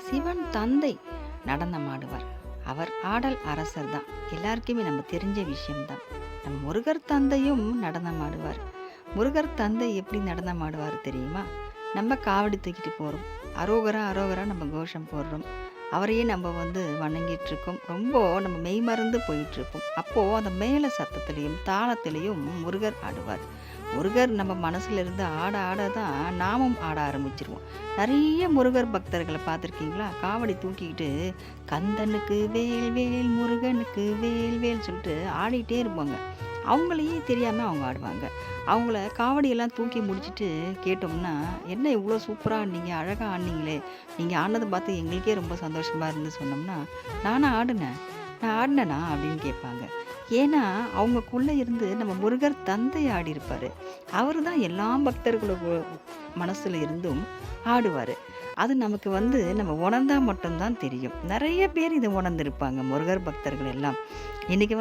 சிவன் தந்தை நடனம் ஆடுவார். அவர் ஆடல் அரசர் தான். எல்லாருக்குமே நம்ம தெரிஞ்ச விஷயம்தான். நம்ம முருகர் தந்தையும் நடனம் ஆடுவார். முருகர் தந்தை எப்படி நடனம் ஆடுவார் தெரியுமா? நம்ம காவடி தூக்கிட்டு போகிறோம். அரோகரா அரோகரா நம்ம கோஷம் போடுறோம். அவரையே நம்ம வணங்கிட்டு இருக்கோம். ரொம்ப நம்ம மெய்மறந்து போயிட்டுருப்போம். அப்போது அந்த மேல சத்தத்திலையும் தாளத்திலையும் முருகர் ஆடுவார். முருகர் நம்ம மனசுல இருந்து ஆட ஆட தான் நாமும் ஆட ஆரம்பிச்சிருவோம். நிறைய முருகர் பக்தர்களை பார்த்துருக்கீங்களா? காவடி தூக்கிக்கிட்டு கந்தனுக்கு வேல் வேல் முருகனுக்கு வேல் வேல் சொல்லிட்டு ஆடிட்டே இருப்பாங்க. அவங்களையே தெரியாமல் அவங்க ஆடுவாங்க. அவங்கள காவடியெல்லாம் தூக்கி முடிச்சுட்டு கேட்டோம்னா, "என்ன இவ்வளோ சூப்பராக ஆடினீங்க, அழகாக ஆடினீங்களே, நீங்கள் ஆடினதை பார்த்து எங்களுக்கே ரொம்ப சந்தோஷமாக இருந்து" சொன்னோம்னா, "நானா ஆடினேன், நான் ஆடினேனா?" அப்படின்னு கேட்பாங்க. ஏன்னா அவங்கக்குள்ளே இருந்து நம்ம முருகர் தந்தை ஆடியிருப்பார். அவர் தான் எல்லா பக்தர்களோட மனசில் இருந்தும் ஆடுவார். அது நமக்கு நம்ம உணர்ந்தா மட்டும்தான் தெரியும். நிறைய பேர் இதை உணர்ந்திருப்பாங்க, முருகர் பக்தர்கள் எல்லாம். இன்றைக்கி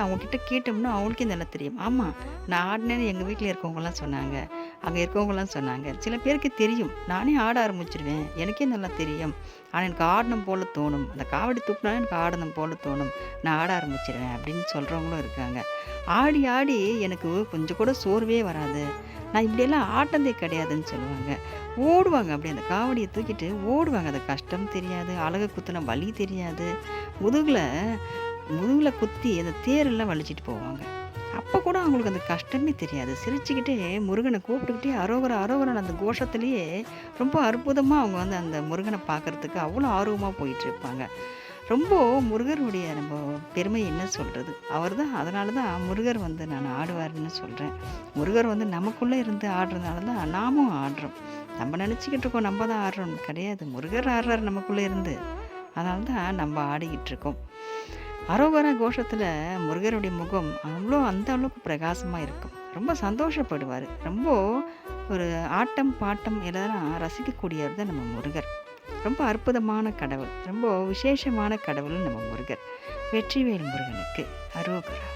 அவங்கக்கிட்ட கேட்டோம்னா அவங்களுக்கே நல்லா தெரியும். ஆமாம், நான் ஆடினேன்னு எங்கள் வீட்டில் இருக்கவங்கலாம் சொன்னாங்க, அங்கே இருக்கவங்கலாம் சொன்னாங்க. சில பேருக்கு தெரியும், நானே ஆட ஆரம்பிச்சிருவேன், எனக்கே நல்லா தெரியும். ஆனால் எனக்கு ஆடணும் போல் தோணும், அந்த காவடி தூக்கினாலும் எனக்கு ஆடணும் போல் தோணும், நான் ஆட ஆரம்பிச்சிருவேன் அப்படின்னு சொல்கிறவங்களும் இருக்காங்க. ஆடி ஆடி எனக்கு கொஞ்சம் கூட சோர்வே வராது, நான் இப்படியெல்லாம் ஆட்டதே கிடையாதுன்னு சொல்லுவாங்க. ஓடுவாங்க, அப்படியே அந்த காவடியை தூக்கிட்டு ஓடுவாங்க. அது கஷ்டம் தெரியாது, அழகு குத்துன வலி தெரியாது. முதுகில் முதுகில் குத்தி அந்த தேரெல்லாம் வலிச்சிட்டு போவாங்க. அப்போ கூட அவங்களுக்கு அந்த கஷ்டமே தெரியாது. சிரிச்சுக்கிட்டே முருகனை கூப்பிட்டுக்கிட்டே அரோகரா அரோகரான்னு அந்த கோஷத்துலேயே ரொம்ப அற்புதமாக அவங்க அந்த முருகனை பார்க்குறதுக்கு அவ்வளோ ஆர்வமாக போயிட்டுருப்பாங்க. ரொம்ப முருகருடைய நம்ம பெருமை என்ன சொல்கிறது, அவர் தான். அதனால தான் முருகர் நான் ஆடுவார்னு சொல்கிறேன். முருகர் நமக்குள்ளே இருந்து ஆடுறதுனால தான் நாமும் ஆடுறோம். நம்ம நினச்சிக்கிட்டு இருக்கோம் நம்ம தான் ஆடுறோம், கிடையாது. முருகர் ஆடுறார் நமக்குள்ளே இருந்து, அதனால தான் நம்ம ஆடிக்கிட்டு இருக்கோம். அரோகரா கோஷத்தில் முருகருடைய முகம் அந்த அளவுக்கு பிரகாசமாக இருக்கும். ரொம்ப சந்தோஷப்படுவார். ரொம்ப ஒரு ஆட்டம் பாட்டம் இதெல்லாம் ரசிக்கக்கூடியவர் தான் நம்ம முருகர். ரொம்ப அற்புதமான கடவுள், ரொம்ப விசேஷமான கடவுள் நம்ம முருகர். வெற்றிவேல் முருகனுக்கு அரோகரா.